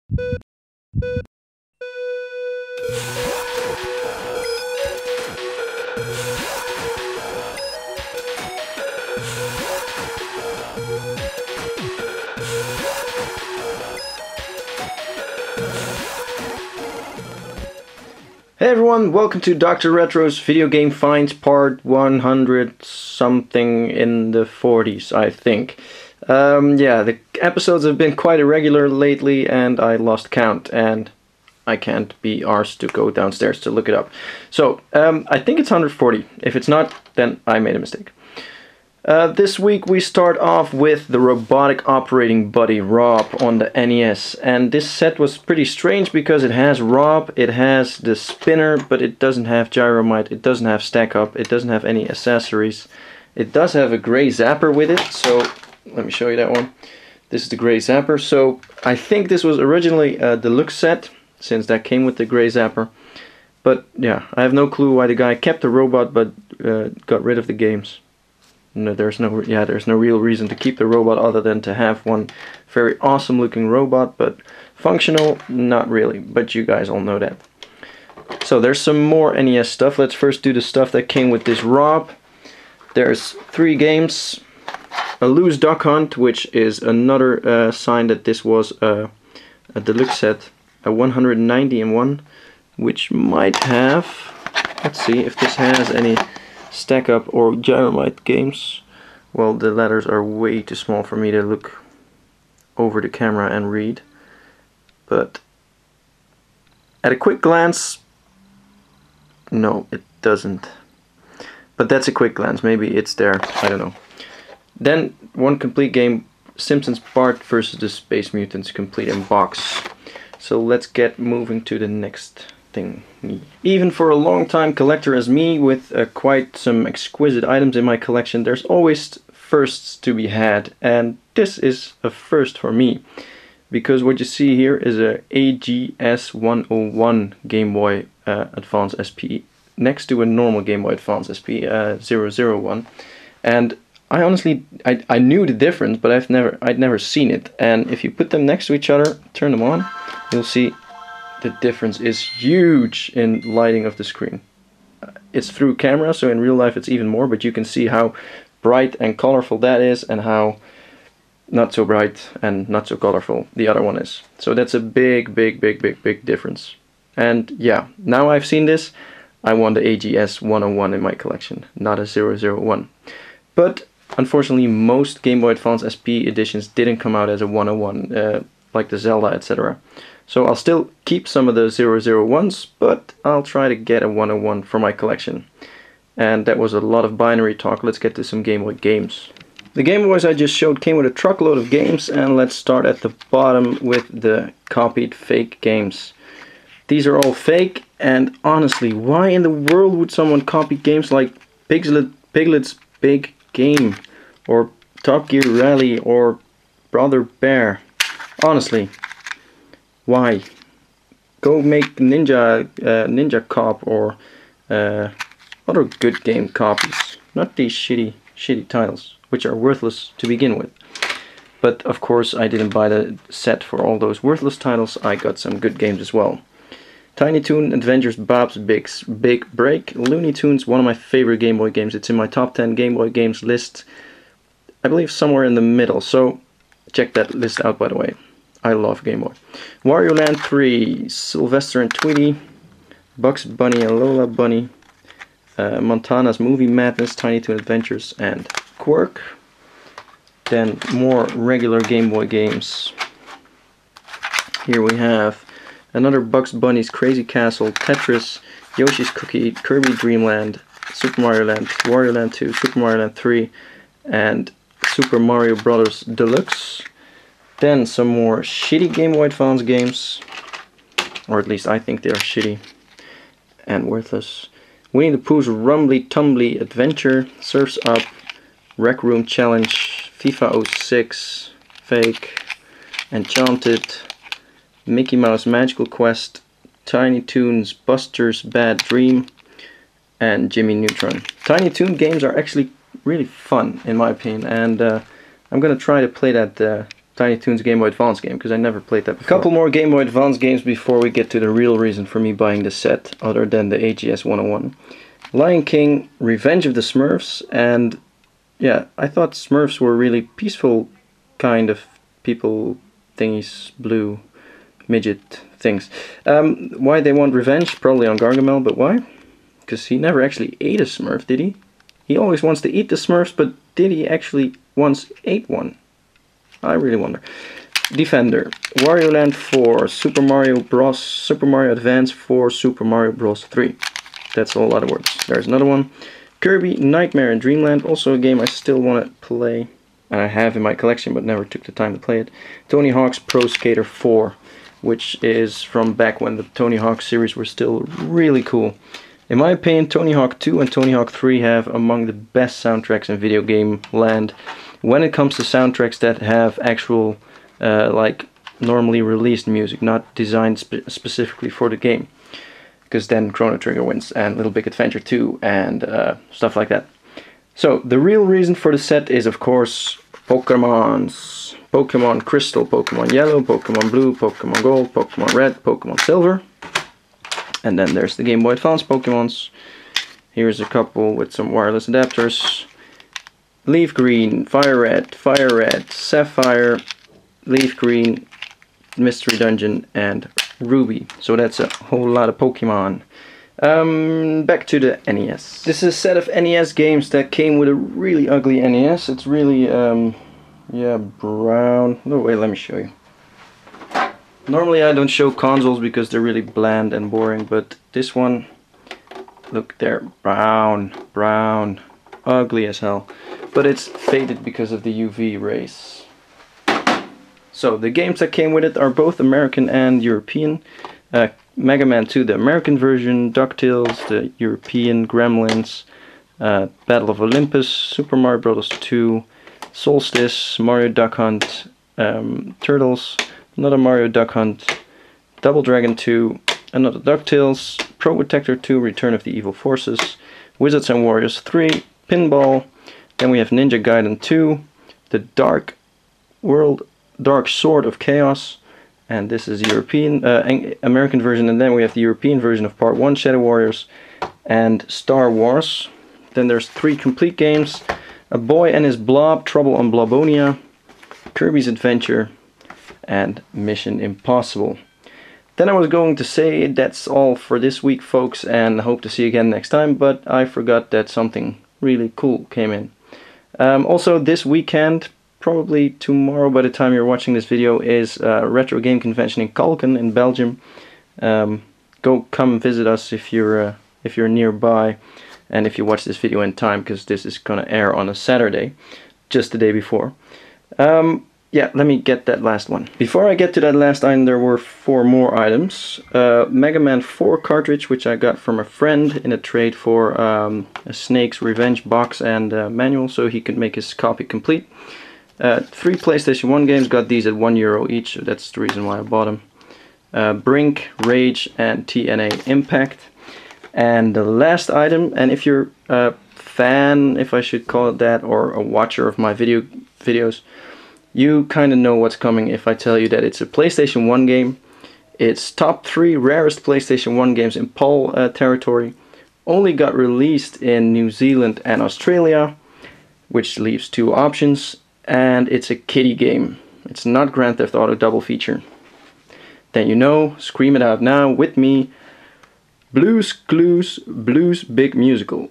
Hey everyone, welcome to Dr. Retro's Video Game Finds part 100 something in the 40s, I think. Yeah, the episodes have been quite irregular lately and I lost count and I can't be arsed to go downstairs to look it up. So, I think it's 140. If it's not, then I made a mistake. This week we start off with the robotic operating buddy Rob on the NES, and this set was pretty strange because it has Rob, it has the spinner, but it doesn't have gyromite, it doesn't have stack up, it doesn't have any accessories. It does have a gray zapper with it, so let me show you that one. This is the gray zapper, so I think this was originally a deluxe set, since that came with the gray zapper. But yeah, I have no clue why the guy kept the robot but got rid of the games. No, there's no real reason to keep the robot other than to have one very awesome looking robot, but functional, not really, but you guys all know that. So there's some more NES stuff. Let's first do the stuff that came with this Rob. There's 3 games. A Loose Duck Hunt, which is another sign that this was a deluxe set. A 190 in 1, which might have, let's see if this has any stack up or gyromite games. Well, the letters are way too small for me to look over the camera and read, but at a quick glance, no, it doesn't. But that's a quick glance, maybe it's there, I don't know. Then one complete game, Simpsons Bart versus the Space Mutants, complete in box. So let's get moving to the next thing. Even for a long-time collector as me, with quite some exquisite items in my collection, there's always firsts to be had, and this is a first for me, because what you see here is a AGS 101 Game Boy Advance SP next to a normal Game Boy Advance SP 001, and I honestly I knew the difference, but I'd never seen it, and if you put them next to each other, turn them on, you'll see the difference is huge in lighting of the screen. It's through camera, so in real life it's even more, but you can see how bright and colorful that is and how not so bright and not so colorful the other one is. So that's a big difference. And yeah, now I've seen this, I want the AGS 101 in my collection, not a 001. But unfortunately most Game Boy Advance SP editions didn't come out as a 101, like the Zelda, etc. So I'll still keep some of the 001s, but I'll try to get a 101 for my collection. And that was a lot of binary talk. Let's get to some Game Boy games. The Game Boys I just showed came with a truckload of games, and let's start at the bottom with the copied fake games. These are all fake, and honestly, why in the world would someone copy games like Piglet's Big Game, or Top Gear Rally, or Brother Bear? Honestly. Why? Go make Ninja Cop or other good game copies, not these shitty titles, which are worthless to begin with. But of course I didn't buy the set for all those worthless titles, I got some good games as well. Tiny Toon Adventures Bob's Big Break. Looney Tunes, one of my favorite Game Boy games. It's in my top 10 Game Boy games list, I believe somewhere in the middle, so check that list out by the way. I love Game Boy. Wario Land 3, Sylvester and Tweety, Bugs Bunny and Lola Bunny, Montana's Movie Madness, Tiny Toon Adventures, and Quirk. Then more regular Game Boy games. Here we have another Bugs Bunny's Crazy Castle, Tetris, Yoshi's Cookie, Kirby Dream Land, Super Mario Land, Wario Land 2, Super Mario Land 3, and Super Mario Bros. Deluxe. Then some more shitty Game Boy Advance games, or at least I think they are shitty and worthless. Winnie the Pooh's Rumbly Tumbly Adventure, Surf's Up, Rec Room Challenge, FIFA 06, Fake, Enchanted, Mickey Mouse Magical Quest, Tiny Toons Buster's Bad Dream, and Jimmy Neutron. Tiny Toon games are actually really fun in my opinion, and I'm gonna try to play that Tiny Toons Game Boy Advance game, because I never played that before. A couple more Game Boy Advance games before we get to the real reason for me buying the set, other than the AGS 101. Lion King, Revenge of the Smurfs, and yeah, I thought Smurfs were really peaceful kind of people thingies, blue midget things. Why they want revenge? Probably on Gargamel, but why? Because he never actually ate a Smurf, did he? He always wants to eat the Smurfs, but did he actually once ate one? I really wonder. Defender, Wario Land 4, Super Mario Bros, Super Mario Advance 4, Super Mario Bros 3. That's a lot of words. There's another one. Kirby Nightmare in Dreamland, also a game I still want to play. And I have in my collection, but never took the time to play it. Tony Hawk's Pro Skater 4, which is from back when the Tony Hawk series were still really cool. In my opinion, Tony Hawk 2 and Tony Hawk 3 have among the best soundtracks in video game land when it comes to soundtracks that have actual, like, normally released music, not designed specifically for the game. Because then Chrono Trigger wins, and Little Big Adventure 2, and stuff like that. So, the real reason for the set is, of course, Pokémons. Pokemon Crystal, Pokemon Yellow, Pokemon Blue, Pokemon Gold, Pokemon Red, Pokemon Silver. And then there's the Game Boy Advance Pokemons. Here's a couple with some wireless adapters. Leaf Green, Fire Red, Sapphire, Leaf Green, Mystery Dungeon, and Ruby. So that's a whole lot of Pokemon. Back to the NES. This is a set of NES games that came with a really ugly NES. It's really, yeah, brown. No, wait, let me show you. Normally I don't show consoles because they're really bland and boring, but this one, look there, brown, ugly as hell. But it's faded because of the UV rays. So the games that came with it are both American and European. Mega Man 2, the American version, DuckTales, the European, Gremlins, Battle of Olympus, Super Mario Bros. 2, Solstice, Mario Duck Hunt, Turtles, another Mario Duck Hunt, Double Dragon 2, another DuckTales, Pro Protector 2, Return of the Evil Forces, Wizards and Warriors 3, Pinball, then we have Ninja Gaiden 2, the Dark Sword of Chaos, and this is the European, American version, and then we have the European version of Part 1, Shadow Warriors, and Star Wars. Then there's 3 complete games, A Boy and His Blob, Trouble on Blobonia, Kirby's Adventure, and Mission Impossible. Then I was going to say that's all for this week, folks, and hope to see you again next time, but I forgot that something really cool came in. Also this weekend, probably tomorrow by the time you're watching this video, is Retro Game Convention in Kalken in Belgium. Come visit us if you're nearby, and if you watch this video in time, because this is gonna air on a Saturday, just the day before. Yeah, let me get that last one. Before I get to that last item, there were 4 more items. Mega Man 4 cartridge, which I got from a friend in a trade for a Snake's Revenge box and manual, so he could make his copy complete. 3 PlayStation 1 games, got these at €1 each, so that's the reason why I bought them. Brink, Rage, and TNA Impact. And the last item, and if you're a fan, if I should call it that, or a watcher of my videos, you kind of know what's coming if I tell you that it's a PlayStation 1 game. It's top 3 rarest PlayStation 1 games in PAL territory. Only got released in New Zealand and Australia, which leaves 2 options. And it's a kiddie game. It's not Grand Theft Auto double feature. Then you know, scream it out now with me. Blues Clues Blues Big Musical.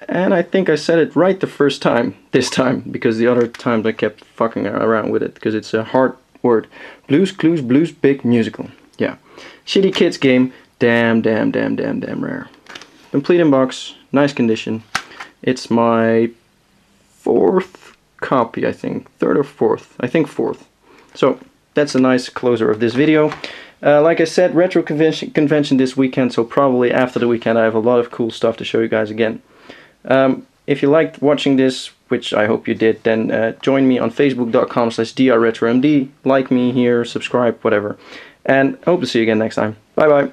And I think I said it right the first time, this time, because the other times I kept fucking around with it, because it's a hard word. Blues Clues Blues Big Musical. Yeah. Shitty kids game. Damn rare. Complete in box. Nice condition. It's my 4th copy, I think. 3rd or 4th. I think 4th. So, that's a nice closer of this video. Like I said, Retro Convention this weekend, so probably after the weekend I have a lot of cool stuff to show you guys again. If you liked watching this, which I hope you did, then join me on facebook.com/drretromd, like me here, subscribe, whatever. And I hope to see you again next time. Bye bye.